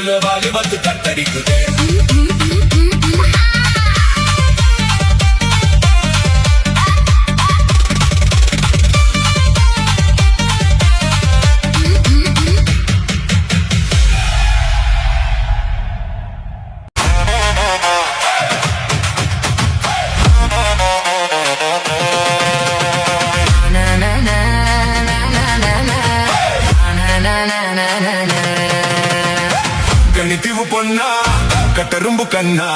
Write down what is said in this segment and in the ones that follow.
உள்ளுக்குள்ள வாலிபத்து கத்தடிக்குதே. கண்ணித்தீவு பொண்ணா கட்டரும்பு கண்ணா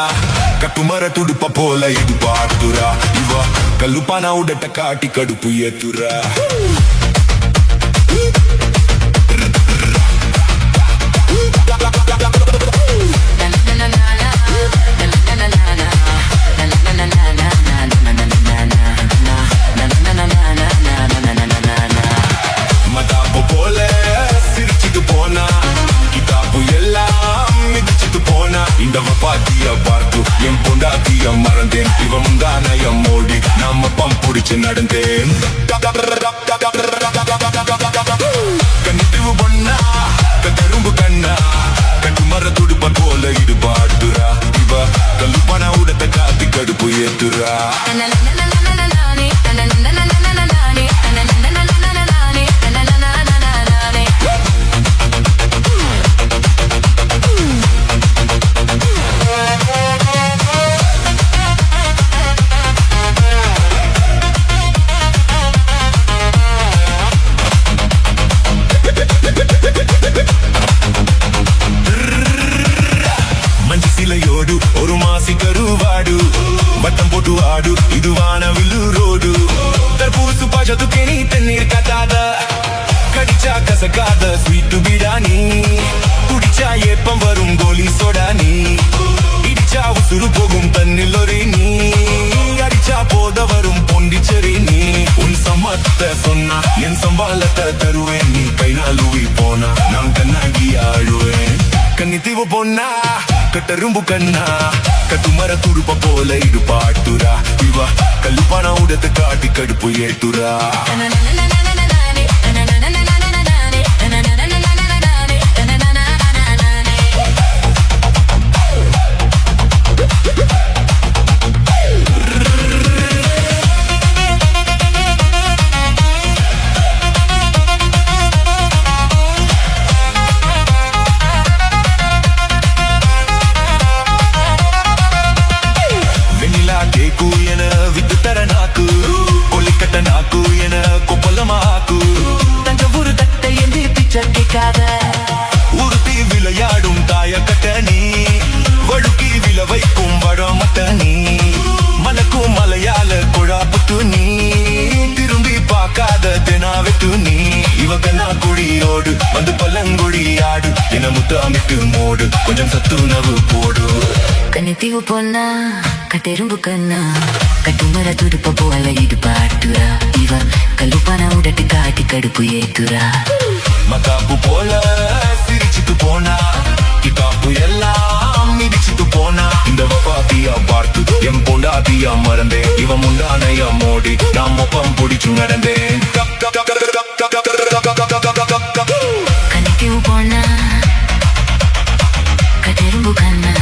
கட்டுமர துடுப்ப போல இது பாடுறா. இவ கல்லுப்பானா உடட்ட காட்டி கடுப்பு ஏத்துறா. மதாப்பு போல சிரிச்சுட்டு போனா கிதாப்பு எல்லாம் மிதிச்சுட்டு போனா. இந்த பாத்திய பார்த்து என் பொண்டாத்திய மறந்தேன். இவ முந்தானைய மோடி நாம பம்புடிச்சு நடந்தேன். கண்ணித்தீவு பொண்ணா கட்டரும்பு கண்ணா கட்டுமர துடுப்ப போல இது பாடுறா. இவ கல்லுப்பான உடத்த காத்தி கடுப்பு ஏத்துறா. மஞ்சிசிலையோடு ஒரு மாசி கருவாடு வட்டம் போட்டு ஆடு இது வானவில்லு ரோடு. தற்பூசு பாஜத்துக்கே நீ தண்ணீர் கத்தாத கடிச்சா கசக்காத ஸ்வீட்டு பிடானி. குடிச்சா ஏப்பம் வரும் கோலி சோடானி. இடிச்சா உசுறு போகும் தண்ணில் ஒரு நீ. அடிச்சா போத வரும் பொண்டிச்சரி நீ. உன் சம்மத்த சொன்னா என் சம்பாலத்தை தருவேன். நீ கை நாளுவி போனா நான் கண்ணாகி ஆழுவேன். கண்ணித்தீவு பொண்ணா கட்டரும்பு கண்ணா கட்டுமர துடுப்ப போல இது பாட்டுரா. இவ கல்லுப்பான உடத்த காட்டி கடுப்பு ஏத்துரா. கேக்கு என வித்து தர நாக்கு கொல்லிக்கட்ட நாக்கு என கொப்பலமாக்கு. தஞ்சவூரு கட்டை என்று பிச்சை கேட்காத உருத்தி விளையாடும் தாய கட்ட நீ. வழுக்கி வில வைக்கும் வடமட்ட நீ. மலக்கும் மலையாள குழாப்புத்து நீ. திரும்பி பார்க்காத தெனாவெட்டு நீ. இவகனா குடியோடு வந்து பல்லங்குடி ஆடு என முத்தாமிட்டு மோடு கொஞ்சம் சத்துணவு போடு. கண்ணித்தீவு பொண்ணா கட்டெரும்பு கண்ணா கட்டுமர துடுப்ப போல இது பாட்டுரா. இவ கல்லுப்பான உடட்டு காட்டி கடுப்பு ஏத்துரா. மதாப்பு போல சிரிச்சுட்டு போனா கிதாப்பு எல்லாம் மிதிச்சுட்டு போனா. இந்த பாத்திய பார்த்து என் பொண்டாத்திய மறந்தேன். இவ முந்தானைய மோடி நாம பம்புடிச்சு நடந்தேன். கண்ணித்தீவு பொண்ணா கட்டெரும்பு கண்ணா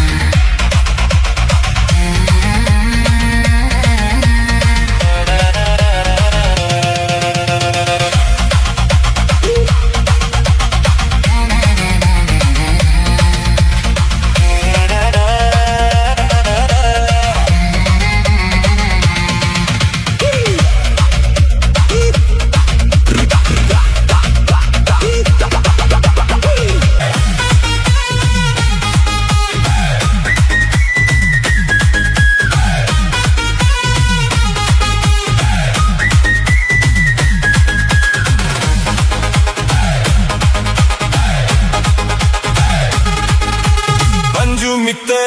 மித்தை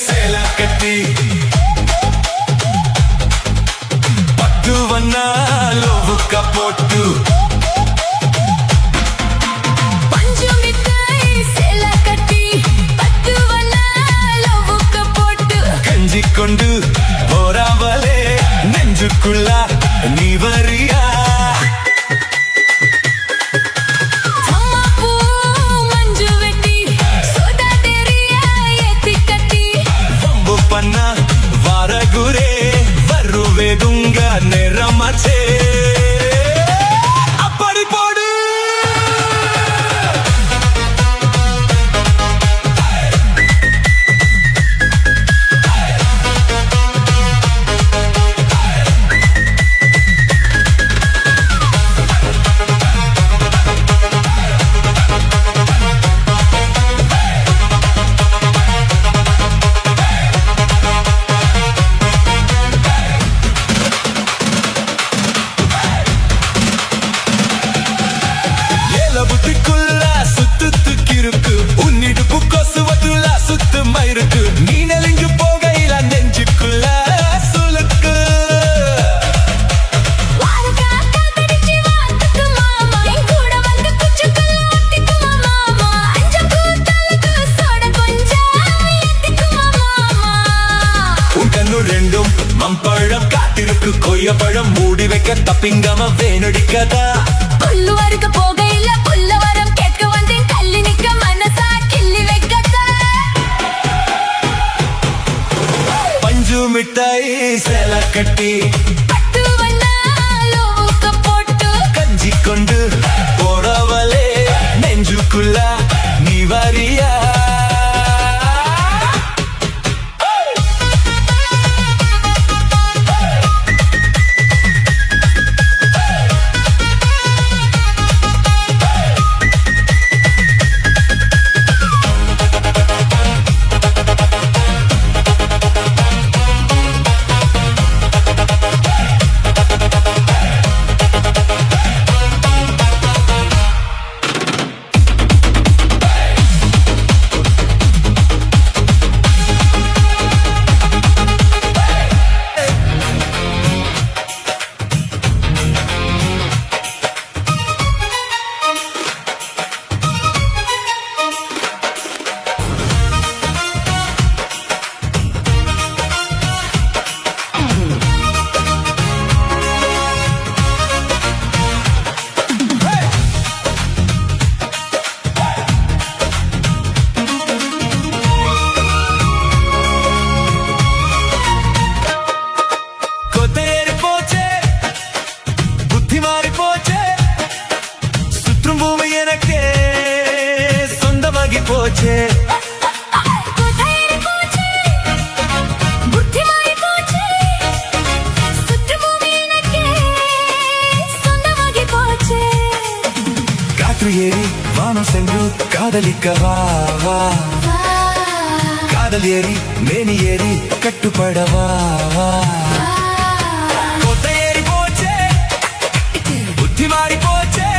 சேல கட்டி பத்து வண்ணா லோவுக்க போட்டு. பஞ்சு மித்தை சேல கட்டி பத்து வண்ணா லோவுக்க போட்டு. கஞ்சி கொண்டு போறாவலே நெஞ்சுக்குள்ள நீ வரியா. மஞ்சு வெட்டி சோதாதே வேடிக்கை தப்பிங்கம வேணுடிக்கதா புல்லு வறுக்க போகையில புல்லவரம் கேட்க வந்தேன் கல்லி நிக்க மனசா கிள்ளி வைக்கதா பஞ்சு மிட்டாய் சேலை கட்டி பட்டு வண்ணாலோவுக்க போட்டு கஞ்சி கொண்டு போறவளே நெஞ்சுக்குள்ள நீ வரியா போச்சே கோதையரி போச்சே புத்தி மாறி போச்சே சுற்று பூமி எனக்கே சொந்தமாகி போச்சே காற்று ஏறி வானம் சென்று காதலிக்க வா வா காதல் ஏறி மேனி ஏறி கட்டுப்பட வா வா கோதையரி போச்சே புத்தி மாறி போச்சே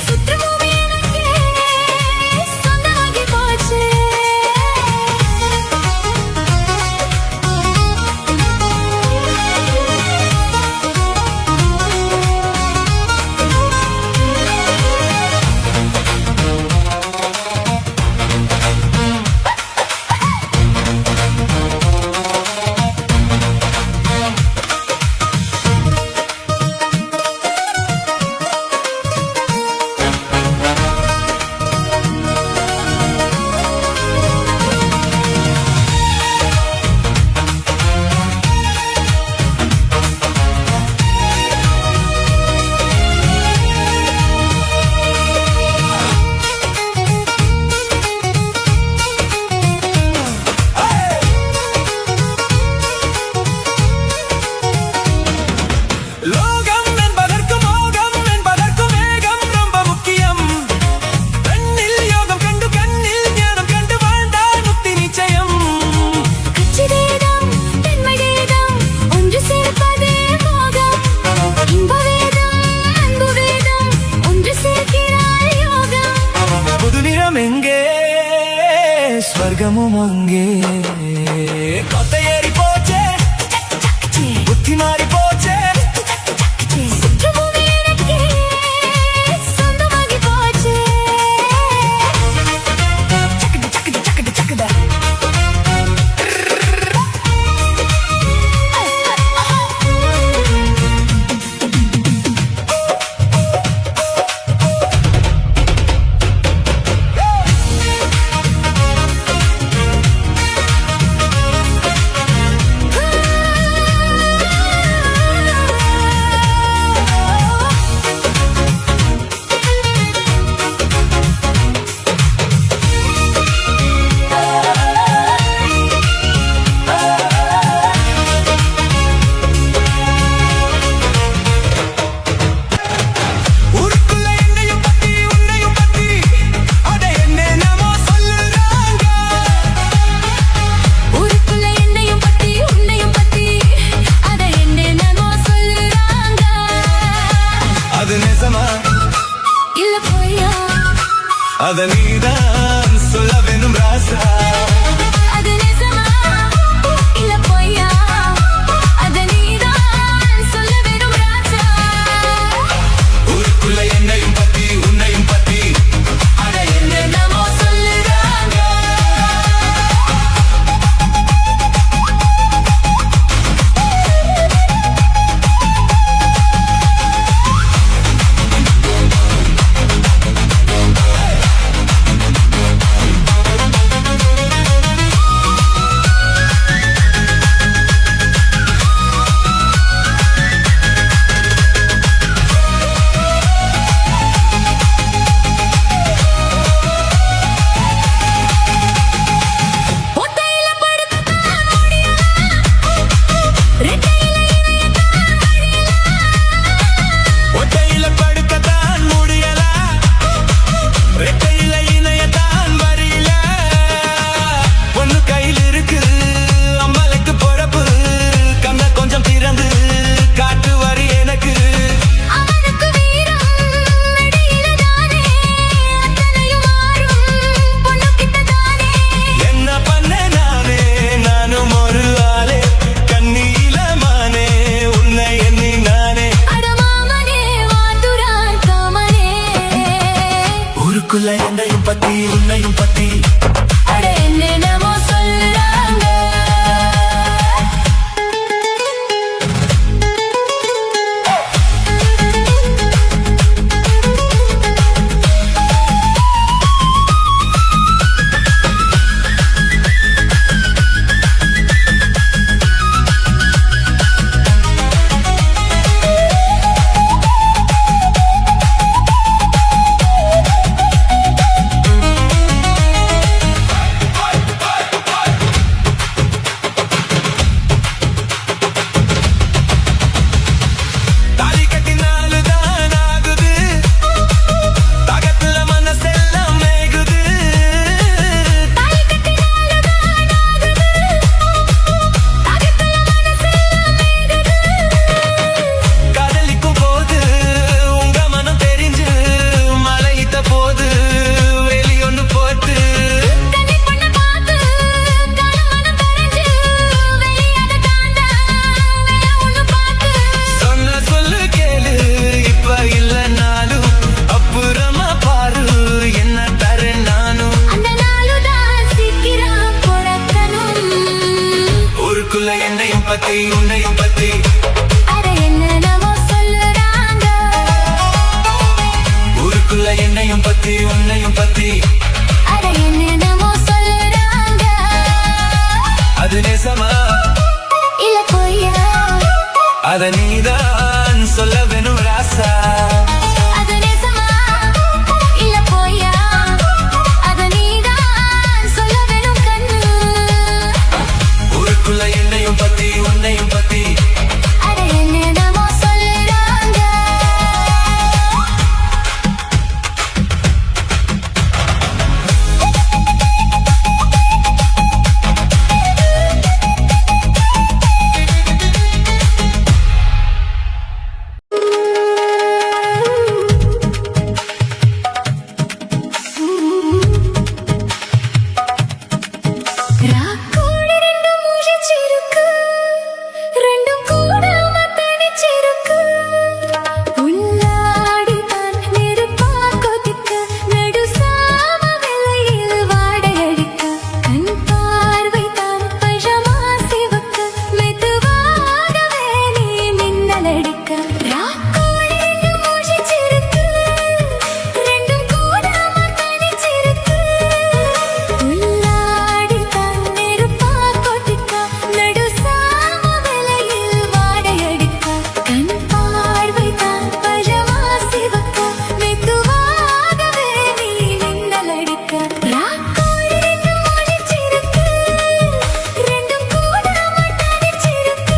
சுற்று பூமி எனக்கே சொந்தமாகி போச்சே ஸ்வர்கமும் அங்கே கொத்தையேறி போச்சே புத்தி மாறி போச்சே சுற்று பூமி எனக்கே சொந்தமாகி போச்சே சக்கடு சக்கடு சக்கடு அத நீதான் சொல்ல வேணும் ராசா அது நிஜமா இல்ல பொய்யா அத நீதான் சொல்ல வேணும் ராஜா ஊருக்குள்ள என்னையும் பத்தி உன்னையும் பத்தி அட என்னமோ சொல்லுறாங்க ஊருக்குள்ள என்னையும் பத்தி உன்னையும் பத்தி அட என்னென்னமோ சொல்றாங்க. தாலி கட்டினாலுதான் ஆகுது தாகத்துல மனசெல்லாம் மேகுது தாலி கட்டினாலுதான் ஆகுது, தாகத்துல மனசெல்லாம் மேகுது. காதலிக்கும் போது உங்க மனம் தெரிஞ்சு மலையிட்ட போது வெளியொன்னு போட்டு கன்னி பொண்ண பார்த்து கணவனும் கரைஞ்சு வெளியாத தாண்டா வேற ஒண்ணு பார்த்து. சொன்ன சொல்லு கேளு இப்ப இல்லைனாலும் அப்புறமா பாரு என்ன தரேன் நானும் அந்த நாளுதான் சீக்கிரம் பொழக்கணும். ஊருக்குள்ள என்னையும் பத்தி உன்னையும் பத்தி அட என்னென்னமோ சொல்லுறாங்க. ஊருக்குள்ள என்னையும் பத்தி உன்னையும் பத்தி அட என்னென்னமோ சொல்லுறாங்க. அது நேசமா இல்ல பொய்யா, அத நீதான் சொல்ல வேணும் ராசா அது நேசமா இல்ல பொய்யா, அத நீதான் சொல்ல வேணும் கண்ணு. ஊருக்குள்ள என்னையும் பத்தி உன்னையும் பத்தி அட என்னென்னமோ சொல்லுறாங்க. ராக்கோடி ரெண்டு மூழ்கிச்சிருக்கு, ரெண்டும் கூடாம தனிச்சிருக்கு. உள்ளாடிதான் நெருப்பா கொதிக்க, நடுசாம வெள்ளையில் வாடையடிக்க. கண் பார்வைதான் பழமா சிவக்க, மெதுவாகவே நீ மின்னலடிக்க. ராக்கோடி ரெண்டு மூழ்கிச்சிருக்கு, ரெண்டும் கூடாம தனிச்சிருக்கு. உள்ளாடிதான் நெருப்பா கொதிக்க, நடுசாம வெள்ளையில் வாடையடிக்க. கண் பார்வைதான் பழமா சிவக்க, மெதுவாகவே நீ மின்னலடிக்க. ராக்கோடி ரெண்டு மூழ்கிச்சிருக்கு, ரெண்டும் கூடாம தனிச்சிருக்கு.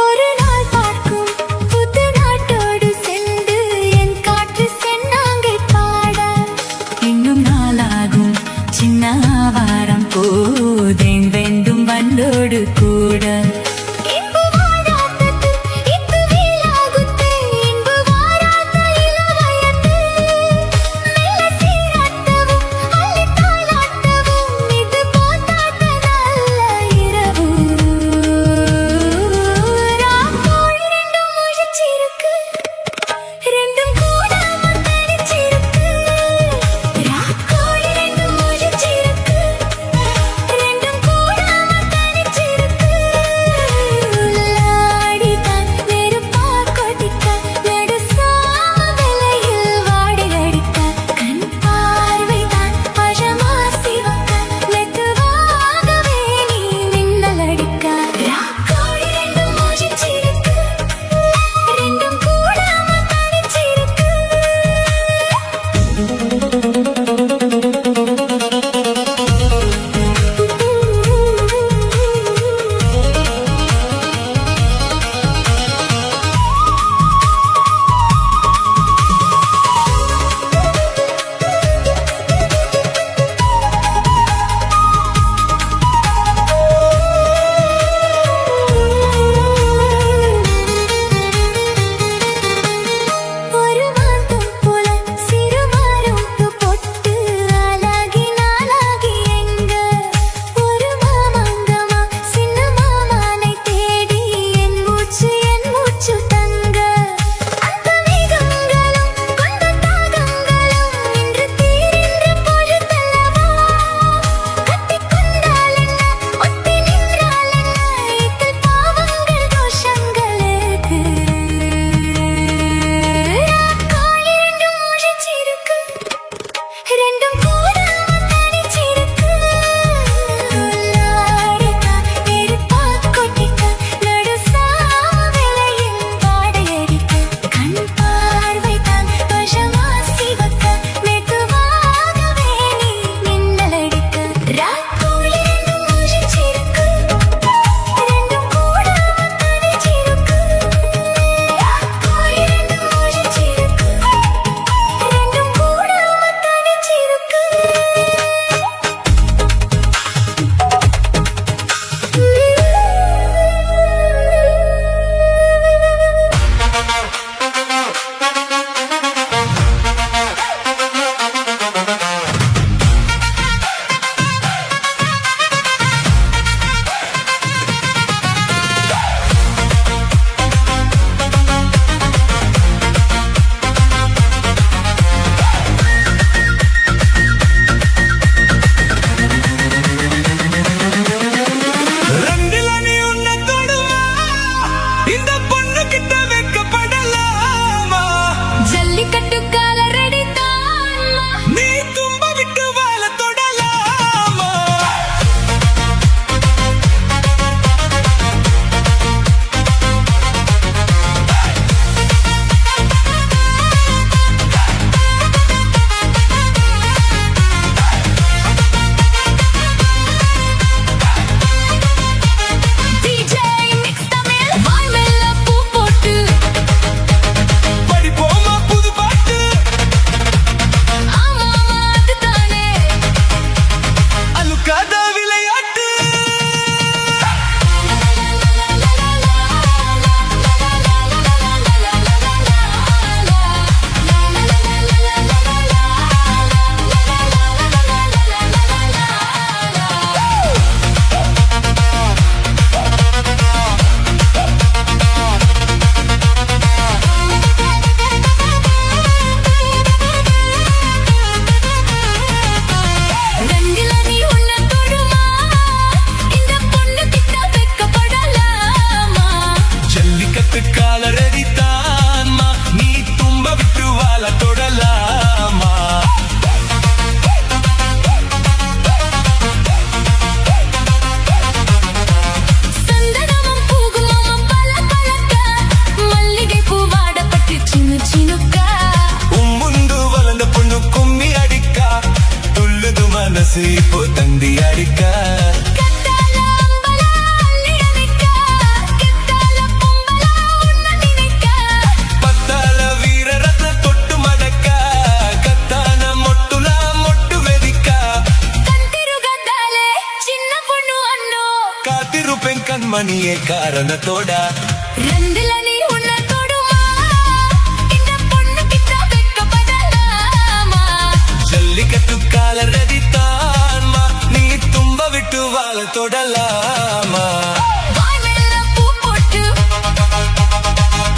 ஒரு நாள் பார்க்கும் புது நாட்டோடு சென்று என் காற்று சென்னாங்கை பாட. இன்னும் நாளாகும் சின்ன ஆவாரம் போதேன் வேண்டும் வண்டோடு கூட. இன்பு வாராதது இத்து வீலாகுத்து, இன்பு வாராத இளவயது. மெல்ல சீராட்டவும் அள்ளி தாலாட்டவும், இது போதாத நல்ல இரவு. ராக்கோடி ரெண்டும் மூழ்கிச்சிருக்கு, ரெண்டும் கூடாம தனிச்சிருக்கு. ராக்கோடி ரெண்டும் மூழ்கிச்சிருக்கு, ரெண்டும் கூடாம தனிச்சிருக்கு. மனசு இப்போ தந்தி அடிக்க கத்தால அம்பலா அள்ளி அணைக்க கத்தால பொம்பலா உன்னை நினைக்க பத்தால வீர ரத்ன தொட்டு மடக்க கத்தான மொட்டுல மொட்டு வெதிக்க கந்திருகத்தாலே சின்ன பொண்ணு அண்ணோ காத்திருப்பேன் கண்மணியே காரணத்தோட ரெண்டுல நீ உன்னை தொடுமா இந்த பொண்ணு கிட்ட வெட்கப்படலாமா ஜல்லிக்கட்டு கால ரதித்தான்மா நீ தும்ப விட்டு வாழ தொடலாமா வாய் மேல பூ போட்டு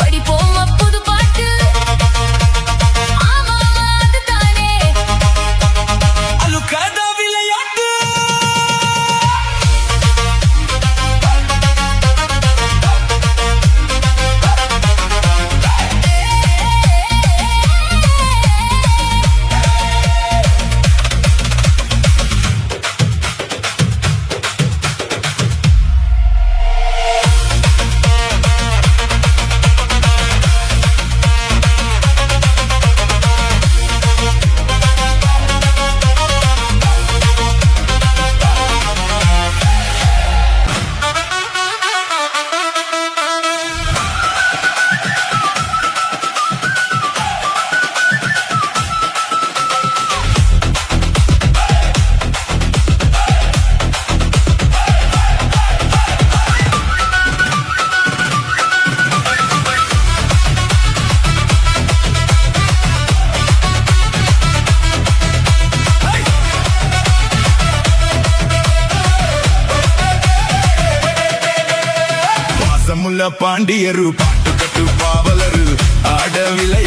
படிப்போமா புது பாட்டு ஆமா அதுதானே அலுக்காத விளையாட்டு பாசமுள்ள பாண்டியரு பாட்டு கட்டு பாவலரு ஆட விளையாடு